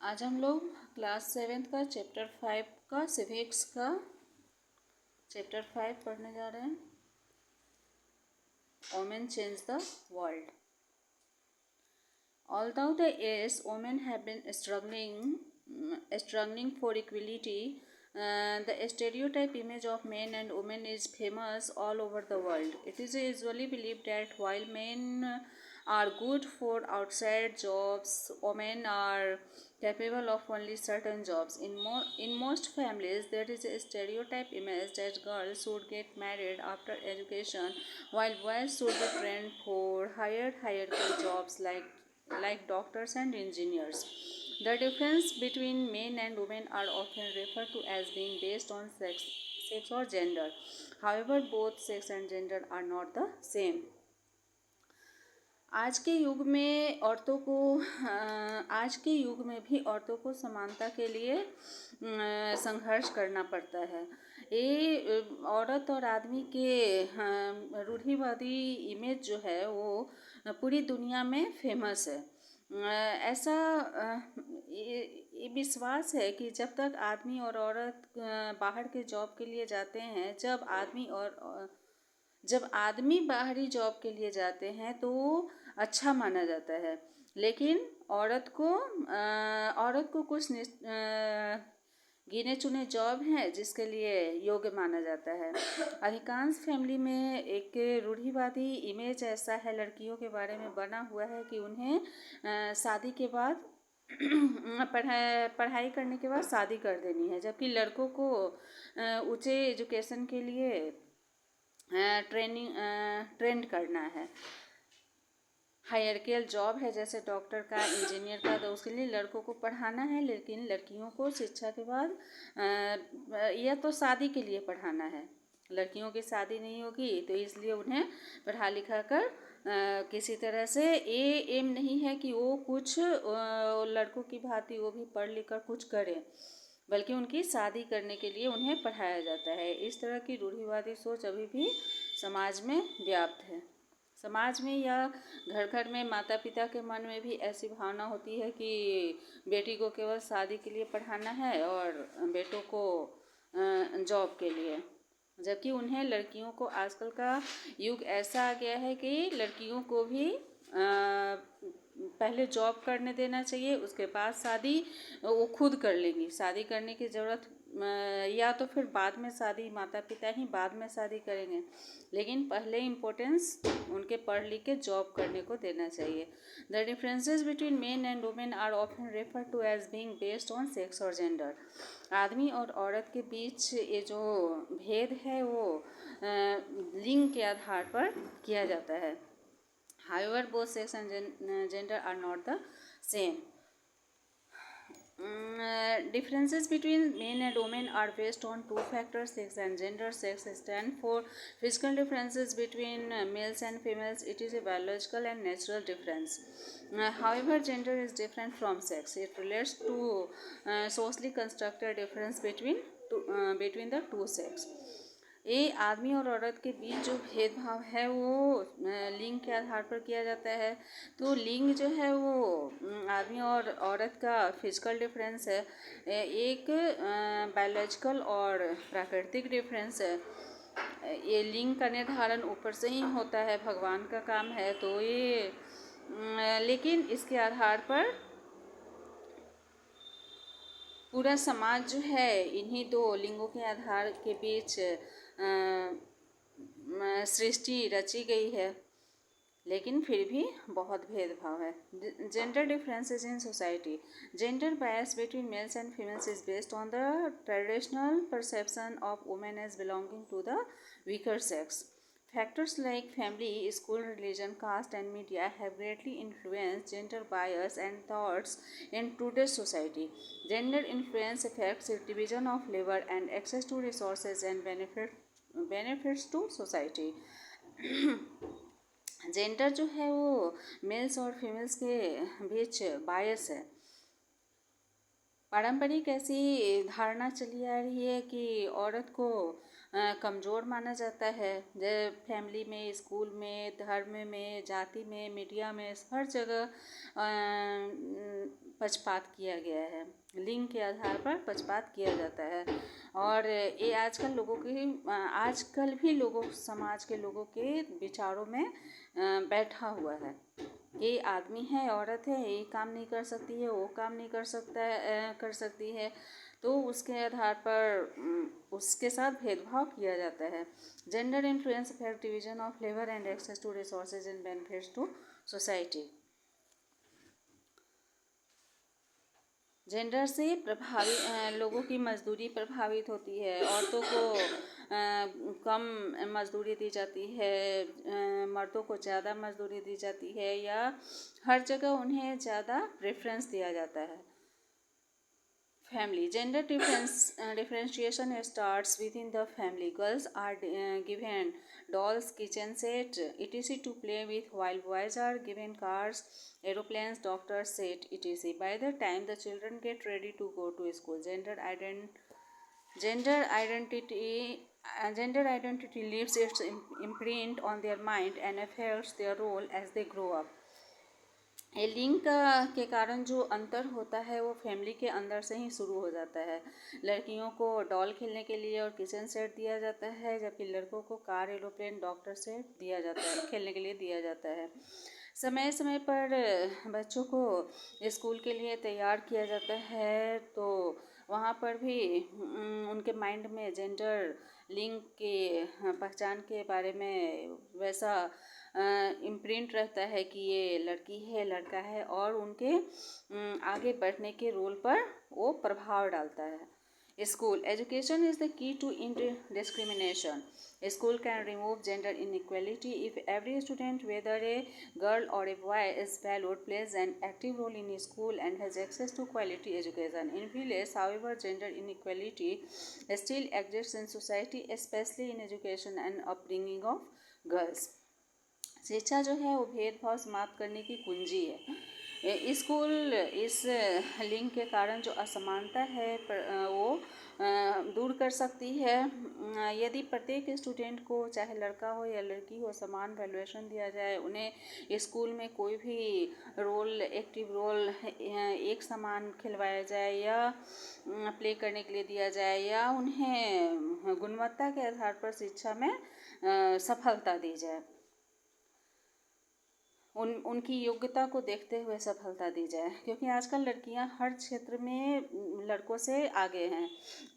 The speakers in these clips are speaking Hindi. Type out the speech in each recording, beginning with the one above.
आज हम लोग क्लास 7th का चैप्टर 5 का सिविक्स का चैप्टर 5 पढ़ने जा रहे हैं। Women change the world. Although the years women have been struggling for equality, the stereotype image of men and women is famous all over the world. It is usually believed that while men are good for outside jobs, women are capable of only certain jobs. In most families, there is a stereotype image that girls should get married after education, while boys should be trained for hierarchical jobs like doctors and engineers. The difference between men and women are often referred to as being based on sex or gender. However, both sex and gender are not the same. आज के युग में भी औरतों को समानता के लिए संघर्ष करना पड़ता है। ये औरत और आदमी के रूढ़िवादी इमेज जो है वो पूरी दुनिया में फेमस है। ऐसा ये विश्वास है कि जब तक आदमी और औरत बाहर के जॉब के लिए जाते हैं, जब आदमी बाहरी जॉब के लिए जाते हैं तो अच्छा माना जाता है, लेकिन औरत को कुछ गिने चुने जॉब हैं जिसके लिए योग्य माना जाता है। अधिकांश फैमिली में एक रूढ़िवादी इमेज ऐसा है लड़कियों के बारे में बना हुआ है कि उन्हें शादी के बाद पढ़ाई करने के बाद शादी कर देनी है, जबकि लड़कों को ऊंचे एजुकेशन के लिए ट्रेंड करना है। हायरकियल जॉब है जैसे डॉक्टर का, इंजीनियर का, तो उसके लिए लड़कों को पढ़ाना है, लेकिन लड़कियों को शिक्षा के बाद या तो शादी के लिए पढ़ाना है। लड़कियों की शादी नहीं होगी तो इसलिए उन्हें पढ़ा लिखा कर किसी तरह से ये एम नहीं है कि वो कुछ लड़कों की भांति वो भी पढ़ लिख कर कुछ करें, बल्कि उनकी शादी करने के लिए उन्हें पढ़ाया जाता है। इस तरह की रूढ़िवादी सोच अभी भी समाज में व्याप्त है। समाज में या घर घर में माता पिता के मन में भी ऐसी भावना होती है कि बेटी को केवल शादी के लिए पढ़ाना है और बेटों को जॉब के लिए, जबकि उन्हें लड़कियों को आजकल का युग ऐसा आ गया है कि लड़कियों को भी पहले जॉब करने देना चाहिए, उसके बाद शादी वो खुद कर लेंगी। शादी करने की ज़रूरत या तो फिर बाद में शादी, माता पिता ही बाद में शादी करेंगे, लेकिन पहले इम्पोर्टेंस उनके पढ़ लिख के जॉब करने को देना चाहिए। The differences between men and women are often refer to as being based on sex और जेंडर। आदमी और औरत के बीच ये जो भेद है वो लिंग के आधार पर किया जाता है। However, both sex and gender are not the same. Differences between men and women are based on two factors: sex and gender. Sex stands for physical differences between males and females. It is a biological and natural difference. However, gender is different from sex. It relates to socially constructed difference between the two sex. ये आदमी और औरत के बीच जो भेदभाव है वो लिंग के आधार पर किया जाता है। तो लिंग जो है वो आदमी और औरत का फिजिकल डिफरेंस है, एक बायोलॉजिकल और प्राकृतिक डिफरेंस है। ये लिंग का निर्धारण ऊपर से ही होता है, भगवान का काम है। तो ये लेकिन इसके आधार पर पूरा समाज जो है इन्हीं दो लिंगों के आधार के बीच सृष्टि रची गई है, लेकिन फिर भी बहुत भेदभाव है। Gender differences in society. Gender bias between males and females is based on the traditional perception of women as belonging to the weaker sex. Factors like family, school, religion, caste, and media have greatly influenced gender bias and thoughts in today's society. Gender influence affects the division of labor and access to resources and benefits to society. Gender जो है वो मेल्स और फीमेल्स के बीच बायस है। पारंपरिक ऐसी धारणा चली आ रही है कि औरत को कमज़ोर माना जाता है। फैमिली में, स्कूल में, धर्म में, जाति में, मीडिया में, हर जगह पक्षपात किया गया है। लिंग के आधार पर पक्षपात किया जाता है और ये आजकल भी समाज के लोगों के विचारों में बैठा हुआ है। ये आदमी है, औरत है, ये काम नहीं कर सकती है, वो काम नहीं कर सकती है, तो उसके आधार पर उसके साथ भेदभाव किया जाता है। Gender influence affect division of labour and access to resources and benefits to society. Gender से लोगों की मजदूरी प्रभावित होती है। औरतों को कम मजदूरी दी जाती है, मर्दों को ज़्यादा मजदूरी दी जाती है, या हर जगह उन्हें ज़्यादा प्रेफरेंस दिया जाता है। Family gender differentiation starts within the family. Girls are given dolls, kitchen set, etc. to play with, while boys are given cars, aeroplanes, doctor set, etc. By the time the children get ready to go to school, gender identity leaves its imprint on their mind and affects their role as they grow up. ये लिंग के कारण जो अंतर होता है वो फैमिली के अंदर से ही शुरू हो जाता है। लड़कियों को डॉल खेलने के लिए और किचन सेट दिया जाता है, जबकि लड़कों को कार, एरोप्लेन, डॉक्टर सेट दिया जाता है, खेलने के लिए दिया जाता है। समय समय पर बच्चों को स्कूल के लिए तैयार किया जाता है, तो वहाँ पर भी उनके माइंड में जेंडर लिंग के पहचान के बारे में वैसा इम्प्रिंट रहता है कि ये लड़की है, लड़का है, और उनके आगे बढ़ने के रोल पर वो प्रभाव डालता है। School education is the key to discrimination. A school can remove gender inequality if every student, whether a girl or a boy, is valued, plays an active role in school, and has access to quality education. In villages, however, gender inequality still exists in society, especially in education and upbringing of girls. शिक्षा जो है वो भेदभाव समाप्त करने की कुंजी है। स्कूल इस लिंग के कारण जो असमानता है वो दूर कर सकती है। यदि प्रत्येक स्टूडेंट को, चाहे लड़का हो या लड़की हो, समान वैल्यूएशन दिया जाए, उन्हें स्कूल में कोई भी एक्टिव रोल एक समान खिलवाया जाए या प्ले करने के लिए दिया जाए, या उन्हें गुणवत्ता के आधार पर शिक्षा में सफलता दी जाए, उनकी योग्यता को देखते हुए सफलता दी जाए, क्योंकि आजकल लड़कियां हर क्षेत्र में लड़कों से आगे हैं।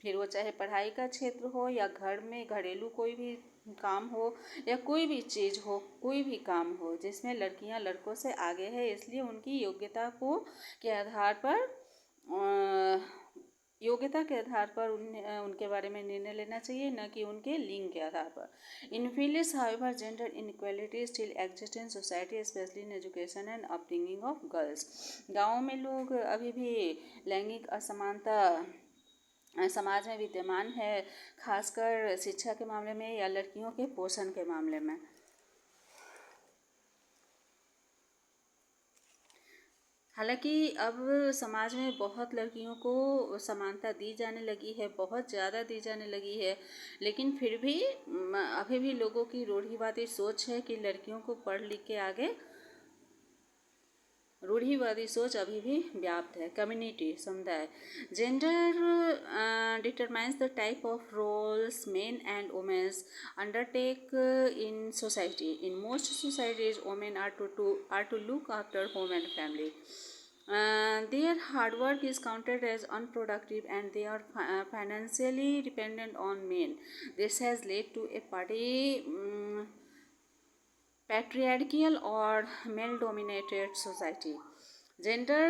फिर वो चाहे पढ़ाई का क्षेत्र हो या घर में घरेलू कोई भी काम हो या कोई भी चीज़ हो, कोई भी काम हो जिसमें लड़कियां लड़कों से आगे है, इसलिए उनकी योग्यता के आधार पर उनके बारे में निर्णय लेना चाहिए, न कि उनके लिंग के आधार पर। इन villages, however, gender inequality still exists in society, especially in education and upbringing of girls. गाँव में लोग अभी भी लैंगिक असमानता समाज में विद्यमान है, खासकर शिक्षा के मामले में या लड़कियों के पोषण के मामले में। हालांकि अब समाज में बहुत लड़कियों को समानता दी जाने लगी है, बहुत ज़्यादा दी जाने लगी है, लेकिन फिर भी अभी भी लोगों की रूढ़िवादी सोच है कि लड़कियों को पढ़ लिख के आगे, रूढ़िवादी सोच अभी भी व्याप्त है। कम्युनिटी, समुदाय, gender determines the type of roles men and womens undertake in society. In most societies, women are to look after home and family. Their hard work is counted as unproductive and they are financially dependent on men. This has led to a patriarchal or male-dominated society. Gender